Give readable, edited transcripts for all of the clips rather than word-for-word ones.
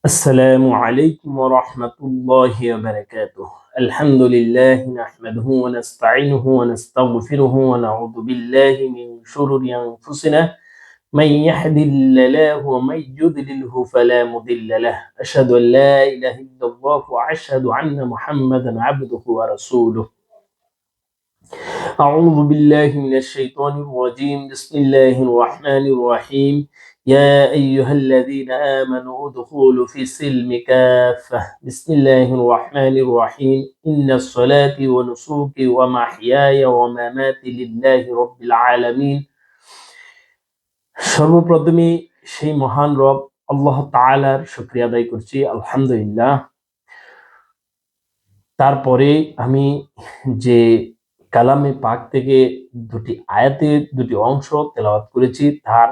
السلام عليكم ورحمة الله وبركاته. الحمد لله نحمده ونستعينه ونستغفره ونعوذ بالله من شرور أنفسنا من يهد الله ومن يضلله فلا مضل له. أشهد أن لا إله إلا الله وأشهد أن محمدا عبده ورسوله. أعوذ بالله من الشيطان الرجيم. بسم الله الرحمن الرحيم. يا أيها الذين آمنوا ادخلوا في السلم كافة. بسم الله الرحمن الرحيم. إن الصلاة ونسكي ومحياي ومماتي لله رب العالمين. সর্বপ্রথমে সেই মহান রব আল্লাহ তাআলার শুকরিয়া আদায় করছি, আলহামদুলিল্লাহ। তারপরে আমি যে কালামে পাক থেকে দুটি আয়াতের দুটি অংশ তেলাওয়াত করেছি, তার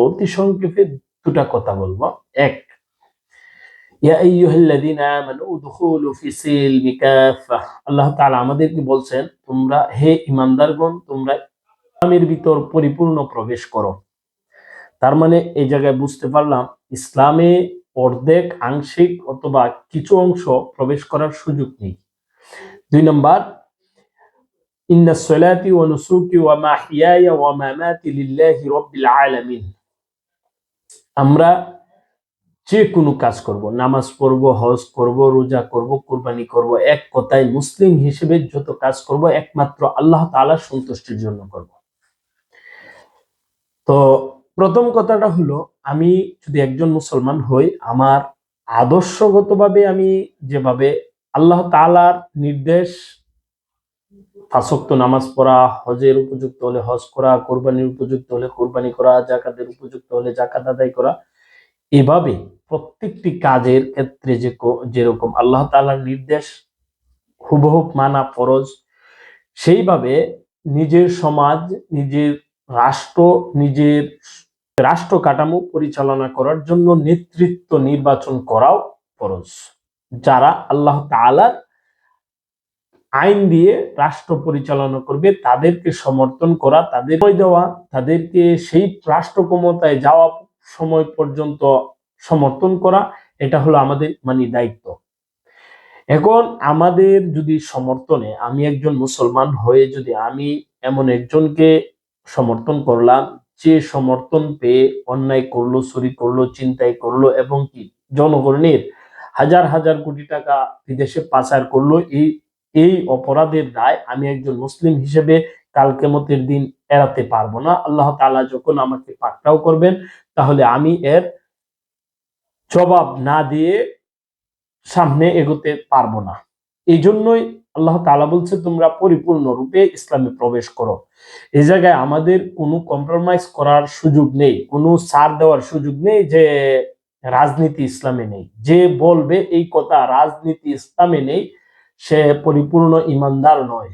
অতি সংক্ষেপে দুটা কথা বলবো। এক, ইয়া আইয়ুহাল্লাযীনা আমানু উদখুলু ফিস-সিলমি কাফা। আল্লাহ তাআলা আমাদেরকে বলছেন, তোমরা হে ঈমানদারগণ, তোমরা ইসলামের ভিতর পরিপূর্ণ প্রবেশ করো। তার মানে এই জায়গায় বুঝতে পারলাম ইসলামে অর্ধেক, আংশিক অথবা কিছু অংশ প্রবেশ করার সুযোগ নেই। দুই নম্বর, ইন্নাস সালাতি ওয়া নুসুকি ওয়া মাহইয়ায়া ওয়া মামাতি লিল্লাহি রাব্বিল আলামিন। আমরা যে কোনো কাজ করব, নামাজ পড়ব, হজ করব, রোজা করব, কুরবানি করব, এক কথায় মুসলিম হিসেবে যত কাজ করব একমাত্র আল্লাহ তাআলার সন্তুষ্টির জন্য করব। তো প্রথম কথাটা হলো, আমি যদি একজন মুসলমান হই, আমার আদর্শগতভাবে আমি যেভাবে আল্লাহ তাআলার নির্দেশ, 5 ওয়াক্ত নামাজ পড়া, হজের উপযুক্ত হলে হজ করা, কোরবানির উপযুক্ত হলে কোরবানি করা, যাকাতের উপযুক্ত হলে যাকাত আদায় করা, এভাবে প্রত্যেকটি কাজের ক্ষেত্রে যেরকম আল্লাহ তাআলার নির্দেশ হুবহু মানা ফরজ, সেইভাবে নিজের সমাজ, নিজের রাষ্ট্র, নিজের রাষ্ট্র কাঠামো পরিচালনা করার জন্য নেতৃত্ব নির্বাচন করাও ফরজ। যারা আল্লাহ তাআলার আইন দিয়ে রাষ্ট্র পরিচালনা করবে তাদেরকে সমর্থন করা, তাদের দেওয়া, তাদেরকে সেই রাষ্ট্র ক্ষমতায় যাওয়া সময় পর্যন্ত সমর্থন করা, এটা হলো আমাদের দায়িত্ব। এখন আমাদের যদি সমর্থনে, আমি একজন মুসলমান হয়ে যদি আমি এমন একজনকে সমর্থন করলাম যে সমর্থন পেয়ে অন্যায় করলো, চুরি করলো, ছিনতাই করলো এবং কি জনগণের হাজার হাজার কোটি টাকা বিদেশে পাচার করলো, এই অপরাধের দায় আমি একজন মুসলিম হিসেবে কাল কিয়ামতের দিন এড়াতে পারবো না। আল্লাহ তাআলা যখন আমাকে পাকড়াও করবেন, তাহলে আমি এর জবাব না দিয়ে সামনে এগোতে পারবো না। এই জন্যই আল্লাহ তাআলা বলছে, তোমরা পরিপূর্ণ রূপে ইসলামে প্রবেশ করো। এই জায়গায় আমাদের কোনো কম্প্রোমাইজ করার সুযোগ নেই, কোনো ছাড় দেওয়ার সুযোগ নেই যে রাজনীতি ইসলামে নেই। যে বলবে এই কথা রাজনীতি ইসলামে নেই, সে পরিপূর্ণ ইমানদার নয়।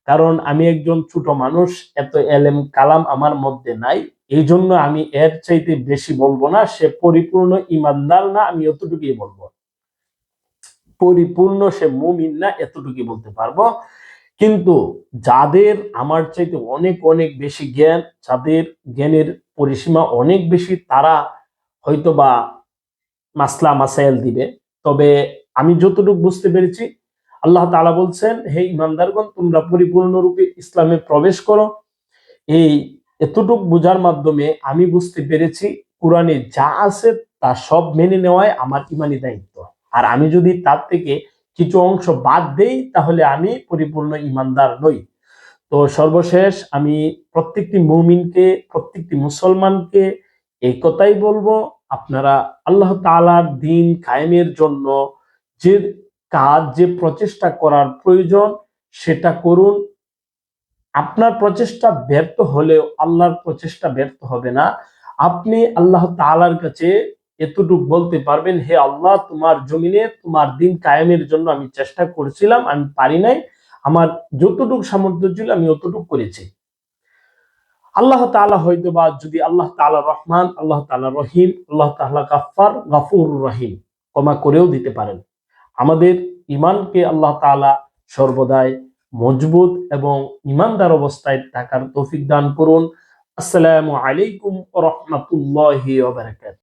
কারণ আমি একজন ছোট মানুষ, এত এলেম কালাম আমার মধ্যে নাই, এই জন্য আমি এর চাইতে বেশি বলবো না। সে পরিপূর্ণ ইমানদার না, আমি এতটুকুই বলবো। পরিপূর্ণ সে মুমিন না, এতটুকুই বলতে পারবো। কিন্তু যাদের আমার চাইতে অনেক অনেক বেশি জ্ঞান, যাদের জ্ঞানের পরিসীমা অনেক বেশি, তারা হয়তোবা মাসলা মাসাইল দিবে। তবে আমি যতটুকু বুঝতে পেরেছি, আল্লাহ তাআলা বলছেন, হে ঈমানদারগণ, তোমরা পরিপূর্ণরূপে ইসলামে প্রবেশ করো। এই এতটুক বোঝার মাধ্যমে আমি বুঝতে পেরেছি কোরআনে যা আছে তা সব মেনে নেওয়াই আমার ইমানি দায়িত্ব। আর আমি যদি তার থেকে কিছু অংশ বাদ দেই, তাহলে আমি পরিপূর্ণ ইমানদার নই। তো সর্বশেষ আমি প্রত্যেকটি মুমিনকে, প্রত্যেকটি মুসলমানকে এই কথাই বলবো, আপনারা আল্লাহ তাআলার দ্বীন কায়েমের জন্য যে কাজ, যে প্রচেষ্টা করার প্রয়োজন সেটা করুন। আপনার প্রচেষ্টা ব্যর্থ হলেও আল্লাহর প্রচেষ্টা ব্যর্থ হবে না। আপনি আল্লাহ তাআলার কাছে এতটুকু বলতে পারবেন, হে আল্লাহ, তোমার জমিনে তোমার দ্বীন কায়েমের জন্য আমি চেষ্টা করেছিলাম, আমি পারি নাই, আমার যতটুকু সামর্থ্য ছিল আমি অতটুকু করেছি। আল্লাহ তাআলা হয়তোবা, যদি আল্লাহ তাআলা রহমান, আল্লাহ তাআলা রহিম, আল্লাহ তাআলা গাফফার, গাফুরুর রহিম, ক্ষমা করেও দিতে পারেন। আমাদের ঈমানকে আল্লাহ তাআলা সর্বদাই মজবুত এবং ঈমানদার অবস্থায় থাকার তৌফিক দান করুন। আসসালামু আলাইকুম ওয়া রাহমাতুল্লাহি ওয়া বারাকাতুহু।